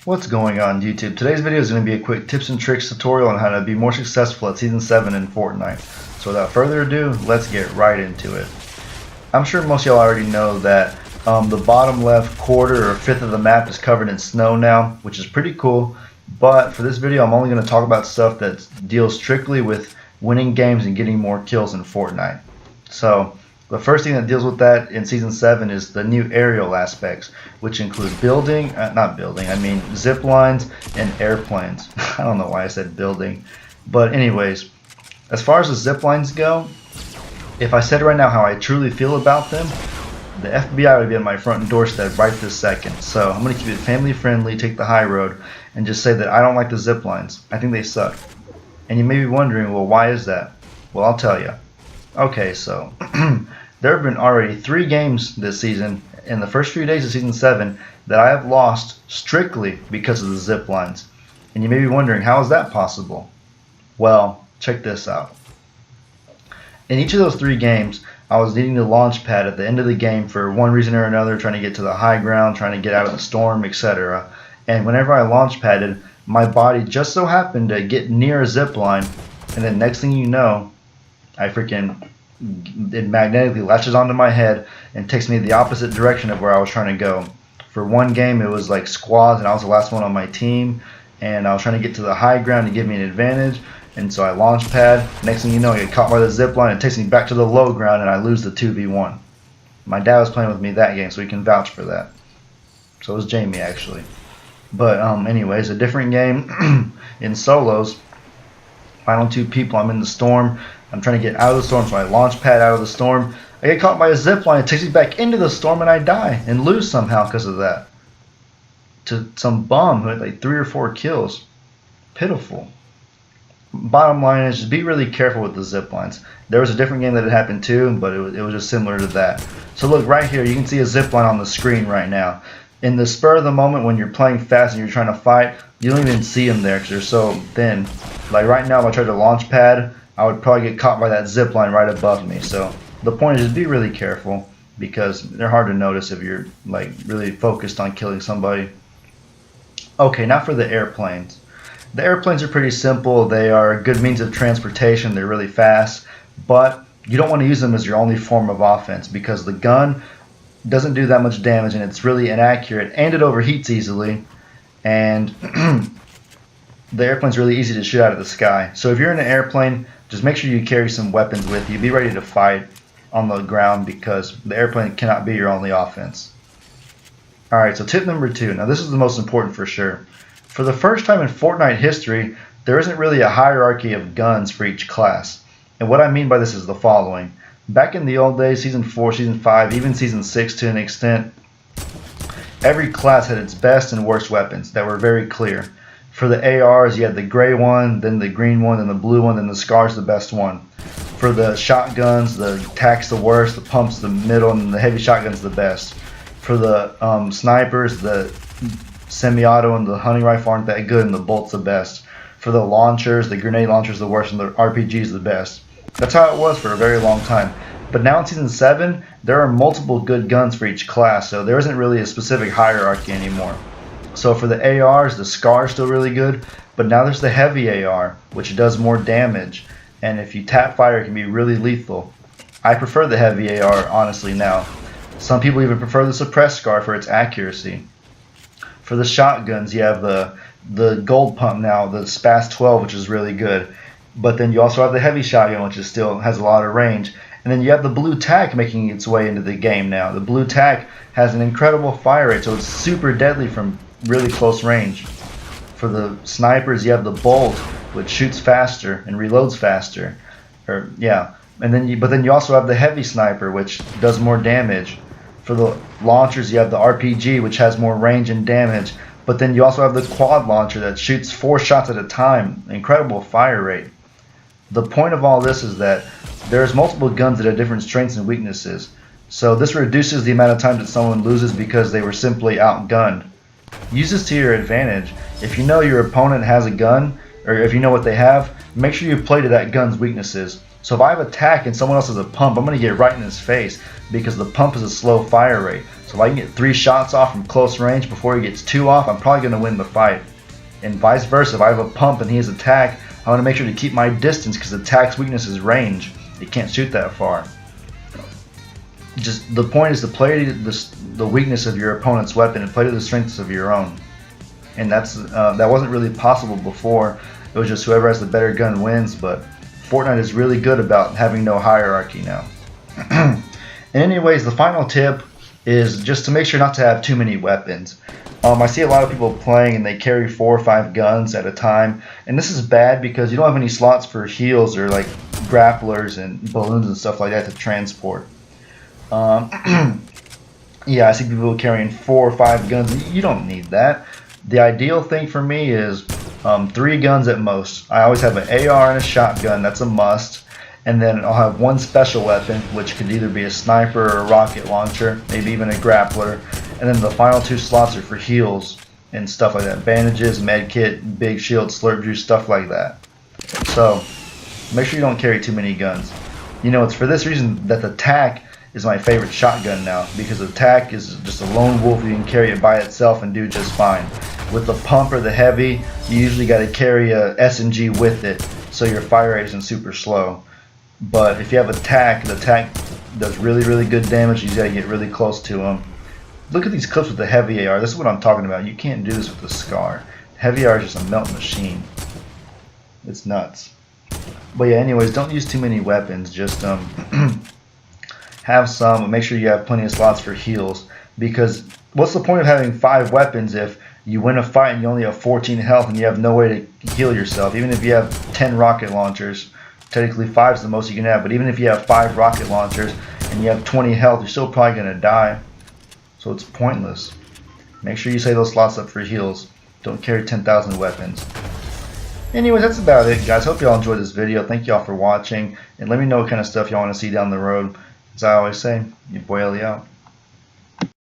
What's going on YouTube? Today's video is going to be a quick tips and tricks tutorial on how to be more successful at Season 7 in Fortnite. So without further ado, let's get right into it. I'm sure most of y'all already know that the bottom left quarter or fifth of the map is covered in snow now, which is pretty cool. But for this video, I'm only going to talk about stuff that deals strictly with winning games and getting more kills in Fortnite. So the first thing that deals with that in Season 7 is the new aerial aspects, which include zip lines and airplanes. I don't know why I said building. But anyways, as far as the zip lines go, if I said right now how I truly feel about them, the FBI would be at my front doorstep right this second. So I'm going to keep it family friendly, take the high road, and just say that I don't like the zip lines. I think they suck. And you may be wondering, well, why is that? Well, I'll tell you. Okay, so there have been already 3 games this season in the first few days of Season 7 that I have lost strictly because of the zip lines. And you may be wondering, how is that possible? Well, check this out. In each of those 3 games, I was needing the launch pad at the end of the game for one reason or another, trying to get to the high ground, trying to get out of the storm, etc. And whenever I launch padded, my body just so happened to get near a zip line, and then next thing you know, it magnetically latches onto my head and takes me the opposite direction of where I was trying to go. For one game, it was like squads, and I was the last one on my team, and I was trying to get to the high ground to give me an advantage. And so I launch pad. Next thing you know, I get caught by the zip line. It takes me back to the low ground, and I lose the 2v1. My dad was playing with me that game, so he can vouch for that. So was Jamie, actually. But anyways, a different game in solos. Final 2 people. I'm in the storm. I'm trying to get out of the storm, so I launch pad out of the storm. I get caught by a zip line. It takes me back into the storm, and I die and lose somehow because of that. To some bum who had like 3 or 4 kills. Pitiful. Bottom line is, just be really careful with the zip lines. There was a different game that had happened too, but it was just similar to that. So look right here, you can see a zip line on the screen right now. In the spur of the moment when you're playing fast and you're trying to fight, you don't even see them there because they're so thin. Like right now, if I tried to launch pad, I would probably get caught by that zip line right above me. So the point is, just be really careful because they're hard to notice if you're like really focused on killing somebody. Okay, now for the airplanes. The airplanes are pretty simple. They are a good means of transportation. They're really fast, but you don't want to use them as your only form of offense because the gun doesn't do that much damage and it's really inaccurate and it overheats easily, and the airplane's really easy to shoot out of the sky. So if you're in an airplane, just make sure you carry some weapons with you. Be ready to fight on the ground because the airplane cannot be your only offense. Alright, so tip number 2. Now this is the most important for sure. For the first time in Fortnite history, there isn't really a hierarchy of guns for each class. And what I mean by this is the following. Back in the old days, Season 4, Season 5, even Season 6 to an extent, every class had its best and worst weapons that were very clear. For the ARs, you had the gray one, then the green one, then the blue one, then the SCAR's the best one. For the shotguns, the TAC's the worst, the pump's the middle, and the heavy shotgun's the best. For the snipers, the semi-auto and the hunting rifle aren't that good, and the bolt's the best. For the launchers, the grenade launcher's the worst, and the RPG's the best. That's how it was for a very long time. But now in Season 7, there are multiple good guns for each class, so there isn't really a specific hierarchy anymore. So for the ARs, the SCAR's still really good, but now there's the heavy AR, which does more damage, and if you tap fire, it can be really lethal. I prefer the heavy AR, honestly, now. Some people even prefer the suppressed SCAR for its accuracy. For the shotguns, you have the gold pump now, the SPAS 12, which is really good. But then you also have the heavy shotgun, which still has a lot of range. And then you have the blue tac making its way into the game now. The blue tac has an incredible fire rate, so it's super deadly from really close range. For the snipers, you have the bolt, which shoots faster and reloads faster. But then you also have the heavy sniper, which does more damage. For the launchers, you have the RPG, which has more range and damage. But then you also have the quad launcher that shoots 4 shots at a time. Incredible fire rate. The point of all this is that there's multiple guns that have different strengths and weaknesses. So this reduces the amount of time that someone loses because they were simply outgunned. Use this to your advantage. If you know your opponent has a gun, or if you know what they have, make sure you play to that gun's weaknesses. So if I have a tac and someone else has a pump, I'm going to get right in his face because the pump is a slow fire rate. So if I can get 3 shots off from close range before he gets 2 off, I'm probably going to win the fight. And vice versa, if I have a pump and he has attack, I want to make sure to keep my distance because attack's weakness is range. It can't shoot that far. Just the point is to play the weakness of your opponent's weapon and play to the strengths of your own. And that wasn't really possible before. It was just whoever has the better gun wins, but Fortnite is really good about having no hierarchy now. And anyways, the final tip is just to make sure not to have too many weapons. I see a lot of people playing and they carry 4 or 5 guns at a time, and this is bad because you don't have any slots for heals or like grapplers and balloons and stuff like that to transport. Yeah, I see people carrying 4 or 5 guns. You don't need that. The ideal thing for me is 3 guns at most. I always have an AR and a shotgun. That's a must. And then I'll have 1 special weapon, which could either be a sniper or a rocket launcher, maybe even a grappler. And then the final 2 slots are for heals and stuff like that. Bandages, medkit, big shield, slurp juice, stuff like that. So make sure you don't carry too many guns. You know, it's for this reason that the TAC is my favorite shotgun now, because the TAC is just a lone wolf. You can carry it by itself and do just fine. With the pump or the heavy, you usually got to carry a SMG with it, so your fire rate isn't super slow. But if you have a TAC, the TAC does really, really good damage. You just got to get really close to them. Look at these clips with the heavy AR. This is what I'm talking about. You can't do this with the SCAR. Heavy AR is just a melt machine. It's nuts. But yeah, anyways, don't use too many weapons. Just have some, and make sure you have plenty of slots for heals. Because what's the point of having 5 weapons if you win a fight and you only have 14 health and you have no way to heal yourself? Even if you have 10 rocket launchers, technically 5 is the most you can have, but even if you have 5 rocket launchers and you have 20 health, you're still probably going to die. So it's pointless. Make sure you save those slots up for heals. Don't carry 10,000 weapons. Anyways, that's about it, guys. Hope y'all enjoyed this video. Thank y'all for watching, and let me know what kind of stuff y'all want to see down the road. As I always say, your boy Ellie out.